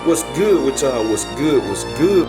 What's good with y'all? What's good? What's good?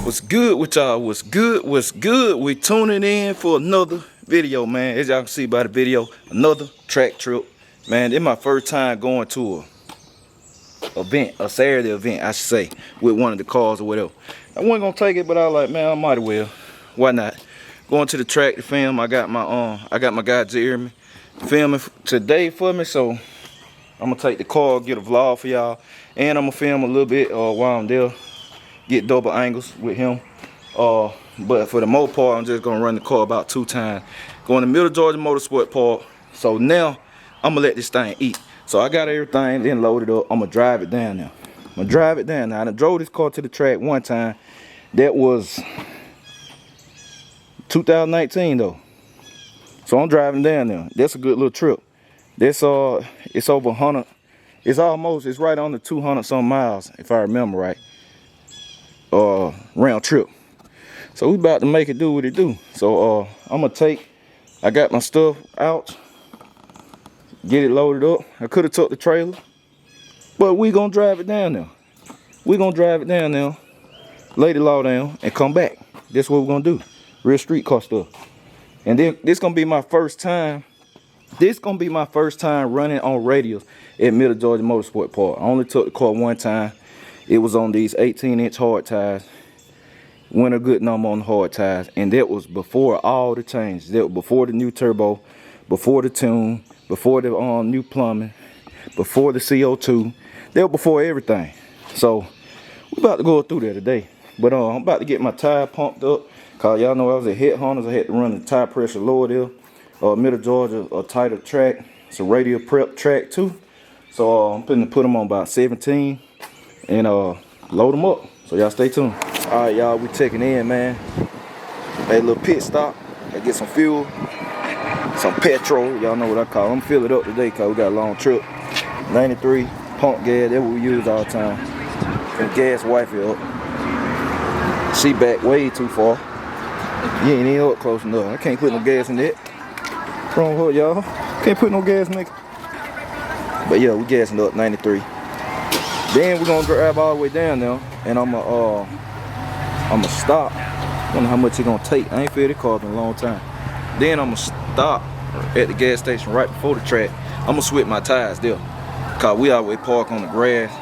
What's good with y'all? What's good? What's good? We tuning in for another video, man. As y'all can see by the video, another track trip. Man, it's my first time going to a Saturday event, I should say, with one of the cars or whatever. I wasn't gonna take it, but I was like, man, I might as well. Why not? Going to the track to film. I got my guy Jeremy filming today for me, so I'm gonna take the car, get a vlog for y'all, and I'm gonna film a little bit while I'm there. Get double angles with him, but for the most part, I'm just gonna run the car about 2 times. Going to Middle Georgia Motorsport Park. So now I'm gonna let this thing eat. So I got everything then loaded up. I'm gonna drive it down now. I done drove this car to the track one time. That was 2019 though. So I'm driving down there. That's a good little trip. That's it's over 100. It's right on the 200 some miles if I remember right. Round trip. So we about to make it do what it do. So I got my stuff out, get it loaded up. I could have took the trailer, but we gonna drive it down there. Lay the law down and come back. That's what we're gonna do. Real street car stuff. And then this gonna be my first time. Running on radios at Middle Georgia Motorsport Park. I only took the car one time. It was on these 18-inch hard tires. Went a good number on the hard tires. And that was before all the changes. That was before the new turbo, before the tune, before the new plumbing, before the CO2. That was before everything. So we're about to go through there today. But I'm about to get my tire pumped up. Cause y'all know I was at Hiit Hunters. I had to run the tire pressure lower there. Middle Georgia, a tighter track. It's a radio prep track too. So I'm going to put them on about 17. And load them up. So y'all stay tuned. All right, y'all, we checking in, man. Made a little pit stop. Gotta get some fuel, some petrol. Y'all know what I call it. I'm fill it up today because we got a long trip. 93 pump gas. That's what we use all the time. And gas wifey up. She back way too far. You ain't even up close enough. I can't put no gas in that. Wrong hook, y'all. Can't put no gas in it. But yeah, we gassing up 93. Then we're gonna drive all the way down there, and I'm gonna stop. I don't know how much it's gonna take. I ain't filled the car in a long time. Then I'm gonna stop at the gas station right before the track. I'm gonna switch my tires there, cause we always park on the grass,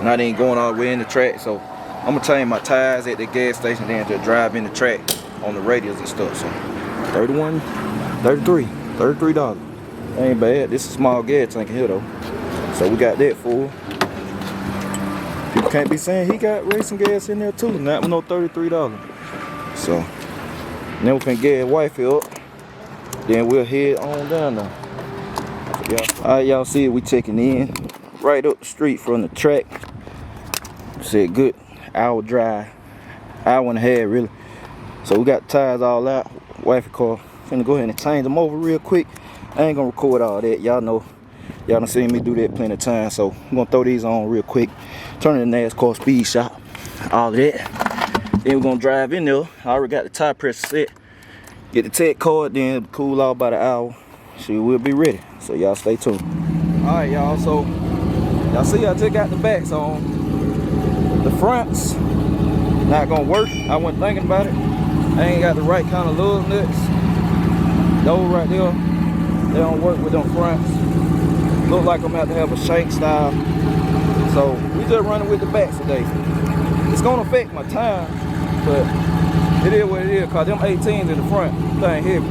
and I ain't going all the way in the track. So I'm gonna change my tires at the gas station, then just drive in the track on the radios and stuff. So $33. Ain't bad. This is a small gas tank here though. So we got that full. People can't be saying he got racing gas in there too. Not with no $33. So then we can get wifey up. Then we'll head on down there. So, alright, y'all see it, we checking in. Right up the street from the track. Said good hour drive. Hour and a half really. So we got the tires all out. Wifey car. Finna go ahead and change them over real quick. I ain't gonna record all that. Y'all know. Y'all done seen me do that plenty of times. So I'm gonna throw these on real quick. Turn in the NASCAR speed shop. All of that. Then we're gonna drive in there. I already got the tire pressure set. Get the tech card, then cool out about an hour. She will be ready. So y'all stay tuned. Alright y'all, so y'all see I just got the backs on. The fronts not gonna work. I wasn't thinking about it. I ain't got the right kind of lug nuts. Those right there, they don't work with them fronts. Look like I'm about to have a shank style. So we just running with the backs today. It's gonna affect my time, but it is what it is, cause them 18s in the front, thing heavy.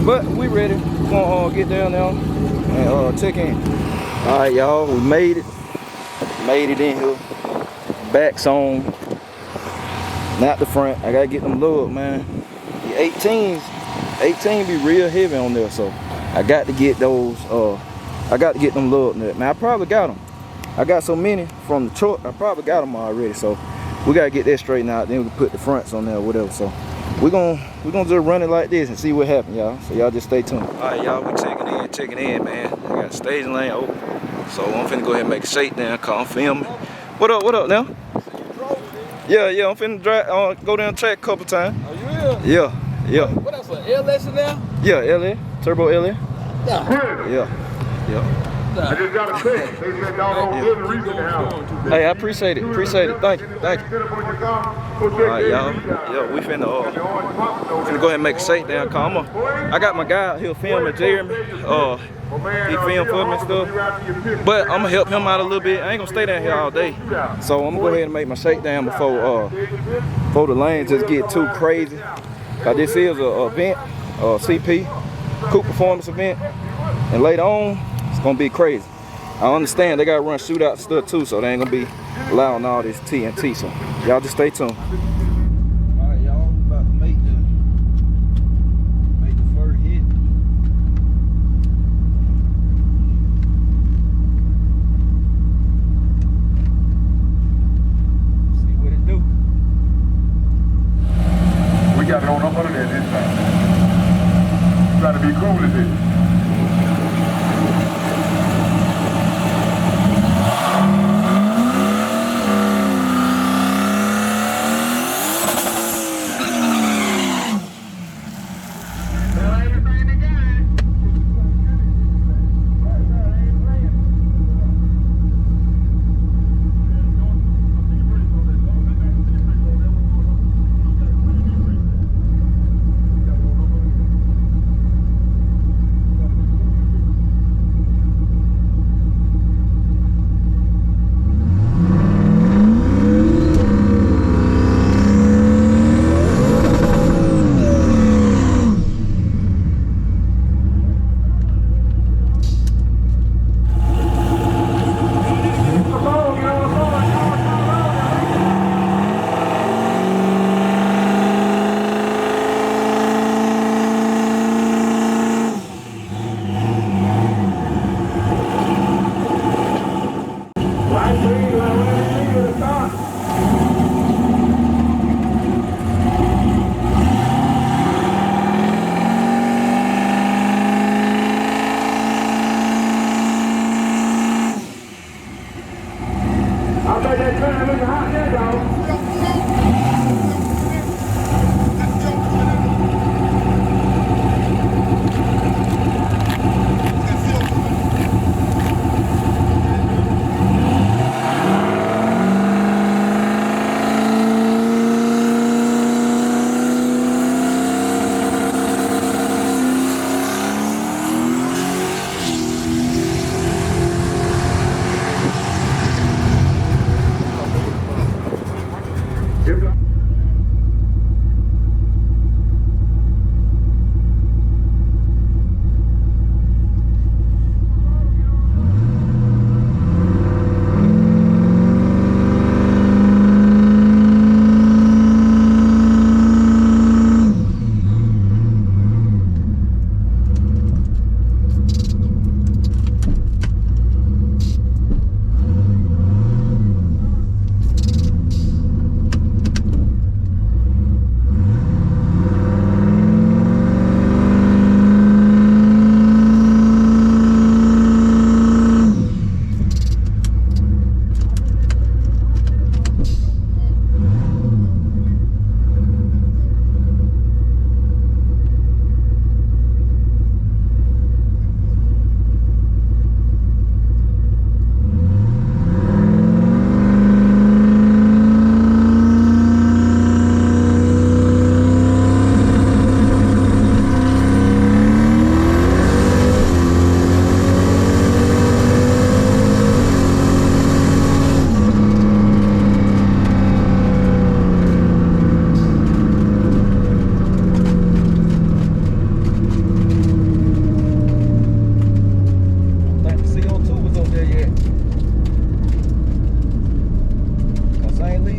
But we ready. We're gonna get down there and check in. Alright y'all, we made it. Made it in here. back's on, not the front. I gotta get them lugged, man. The 18s be real heavy on there, so I got to get those. I got to get them lugged, man. I probably got them. I got so many from the truck. I probably got them already, so we gotta get that straightened out. Then we can put the fronts on there or whatever. So we're gonna just run it like this and see what happens, y'all. So y'all just stay tuned. All right, y'all, we checking in, man. I got the staging lane open, so I'm finna go ahead and make a shakedown call. I'm filming. What up now? Yeah, I'm finna drive, go down the track a couple times. Oh, you will? Yeah. What else? LS in there? Yeah, LA, turbo LA. Yeah. I just got a text. They said y'all don't give a reason to have. Hey, I appreciate it. Thank you. All right, y'all. Yeah, we finna go ahead and make a shakedown call. I got my guy out here filming, Jeremy. He filmed for me and stuff. But I'm gonna help him out a little bit. I ain't gonna stay down here all day. So I'm gonna go ahead and make my shakedown before the lanes just get too crazy. This is a event, CP, Coupe performance event, and later on it's gonna be crazy. I understand they gotta run shootout stuff too, so they ain't gonna be allowing all this TNT. So y'all just stay tuned. All right, y'all, about to make the first hit. See what it do. We got it on up under there this time. Try to be cool with it.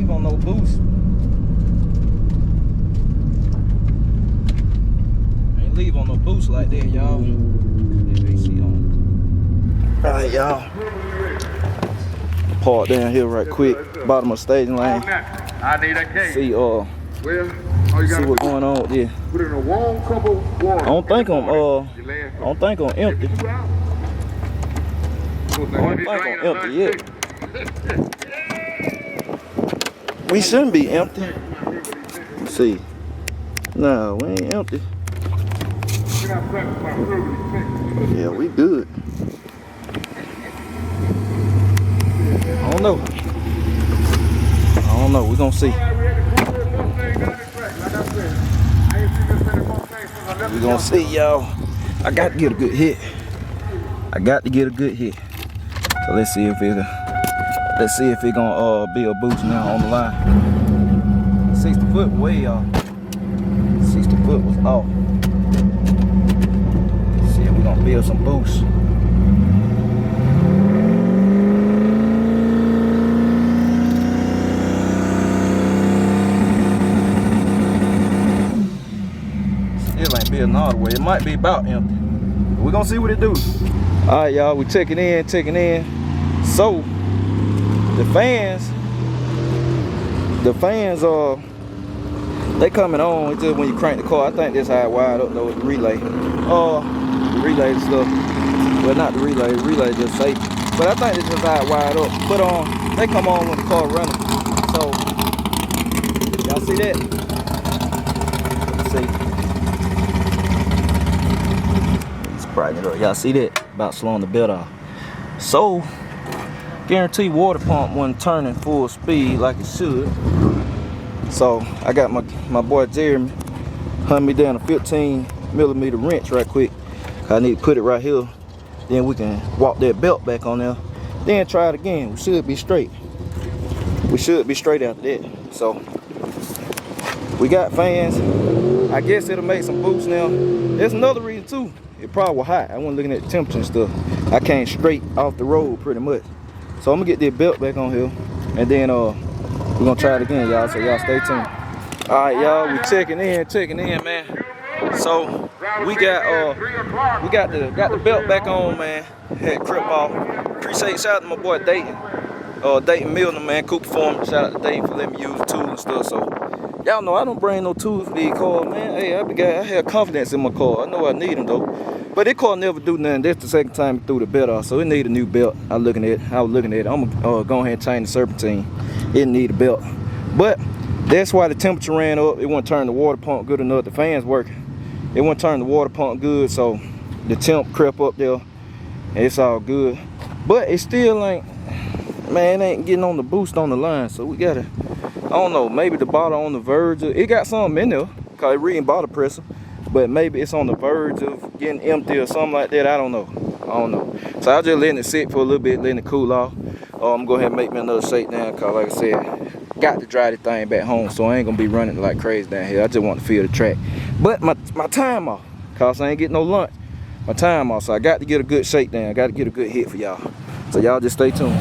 leave on no boost. Ain't leave on no boost like that, y'all. AC on. Alright, y'all. Park down here right quick. Bottom of staging lane. I need that case. See Well, all you see gotta what's do going on with this. put it in a warm cup of water. I don't think I'm empty. I don't think I'm empty yet. We shouldn't be empty. Let's see. No, we ain't empty. Yeah, we good. I don't know. We're gonna see. We're gonna see, y'all. I got to get a good hit. So let's see if it gonna be a boost now on the line. 60 foot way off. 60 foot was off. Let's see if we're gonna build some boost. Still ain't building all the way. It might be about empty. We're gonna see what it do. All right, y'all, we checking in. So the fans are they coming on. It's just when you crank the car. I think that's how it wired up though, the relay. The relay stuff. Well, not the relay just safety. But I think that's just how it wired up. But they come on when the car running. So y'all see that? Let's see. Brighten it up. Y'all see that? About slowing the belt off. So, guarantee water pump wasn't turning full speed like it should. So, I got my boy Jeremy hunt me down a 15mm wrench right quick. I need to put it right here. Then we can walk that belt back on there. Then try it again. We should be straight. After that. So, we got fans. I guess it'll make some boost now. There's another reason too. It probably was hot. I wasn't looking at the temperature and stuff. I came straight off the road pretty much. So I'm gonna get this belt back on here, and then we're gonna try it again, y'all. So y'all stay tuned. All right, y'all. We checking in, man. So we got the belt back on, man. Had crip off. Appreciate shout out to my boy Dayton Milner, man. Coupe Foreman. Shout out to Dayton for letting me use the tools and stuff. So y'all know I don't bring no tools for these cars, man. Hey, I have confidence in my car. I know I need them though. But this car never do nothing. That's the second time it threw the belt off, so it need a new belt. I was looking at it. I'm gonna go ahead and change the serpentine. It need a belt. But that's why the temperature ran up. It wouldn't turn the water pump good enough. The fans working. It wouldn't turn the water pump good, so the temp crept up there. And it's all good. But it still ain't, man, it ain't getting on the boost on the line. So we gotta, I don't know, maybe the bottle on the verge of, it got something in there, cause it reading bottle pressure, but maybe it's on the verge of getting empty or something like that. I don't know. So I just letting it sit for a little bit, letting it cool off. I'm gonna go ahead and make me another shakedown, cause like I said, got to drive the thing back home, so I ain't gonna be running like crazy down here. I just want to feel the track. But my time off, cause I ain't getting no lunch. My time off, so I got to get a good shakedown. I got to get a good hit for y'all. So y'all just stay tuned.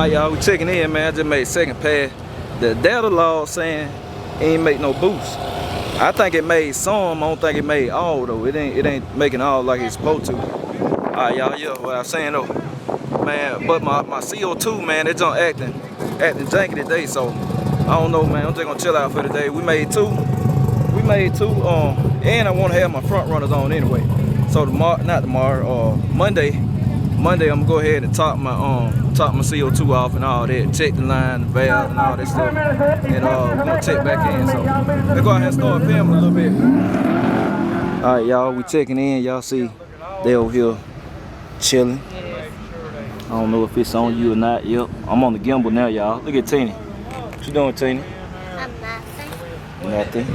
Alright, y'all, we checking in, man. I just made second pass. The data log saying it ain't make no boost. I think it made some. I don't think it made all though. It ain't making all like it's supposed to. Alright, y'all, yeah, what I'm saying though, man. But my CO2, man, it's on acting janky today. So I don't know, man. I'm just gonna chill out for today. We made two. And I want to have my front runners on anyway. So Monday, I'm gonna go ahead and top my CO2 off and all that. Check the line, the valve, and all that stuff. And we're gonna check back in. So let's go ahead and start filming a little bit. All right, y'all, we checking in. Y'all see they over here chilling. I don't know if it's on you or not. Yep, I'm on the gimbal now, y'all. Look at Tina. What you doing, Tina? I'm nothing. Nothing.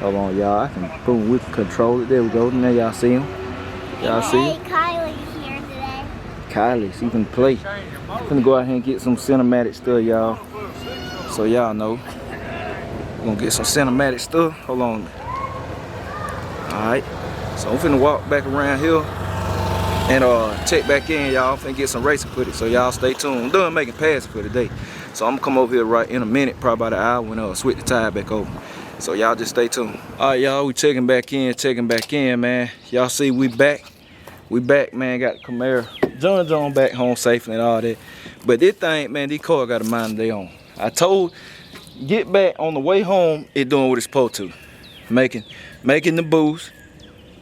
Hold on, y'all. I can boom. We can control it. There we go. Now y'all see him. Y'all see him? Hey, Kylie's here today. Kylie, she can play. I'm gonna go out here and get some cinematic stuff, y'all. So y'all know. We're gonna get some cinematic stuff. Hold on. Alright. So I'm finna walk back around here and check back in, y'all. I'm finna get some racing footage. So y'all stay tuned. I'm done making passes for today. So I'm gonna come over here right in a minute, probably about an hour when I switch the tire back over. So y'all just stay tuned. Alright, y'all, we checking back in, man. Y'all see we back. We back, man. Got the Camaro. John back home safely and all that. But this thing, man, these cars got a mind of their own. I told, get back on the way home, it doing what it's supposed to. Making the boost.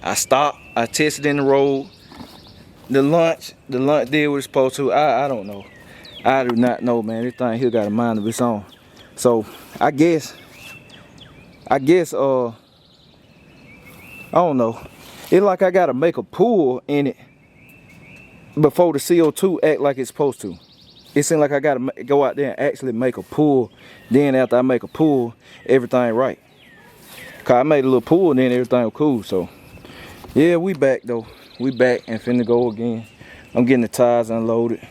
I stopped, I tested in the road. The lunch did what it's supposed to. I don't know. I do not know, man. This thing here got a mind of its own. So I guess I don't know. It's like I gotta make a pull in it before the CO2 act like it's supposed to. It seems like I gotta go out there and actually make a pull. Then after I make a pull, everything right. Cause I made a little pull and then everything was cool. So yeah, we back though. We back and finna go again. I'm getting the tires unloaded.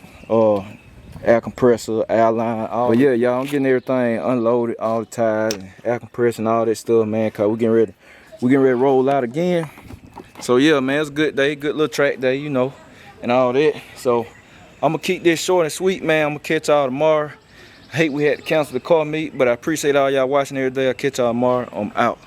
Air compressor, air line, all. But yeah, y'all, I'm getting everything unloaded, all the tires, air compressor and all that stuff, man, cause we getting ready to roll out again. So yeah, man, it's a good day, good little track day, you know, and all that. So I'm gonna keep this short and sweet, man. I'm gonna catch y'all tomorrow. I hate we had to cancel the car meet, but I appreciate all y'all watching every day. I'll catch y'all tomorrow. I'm out.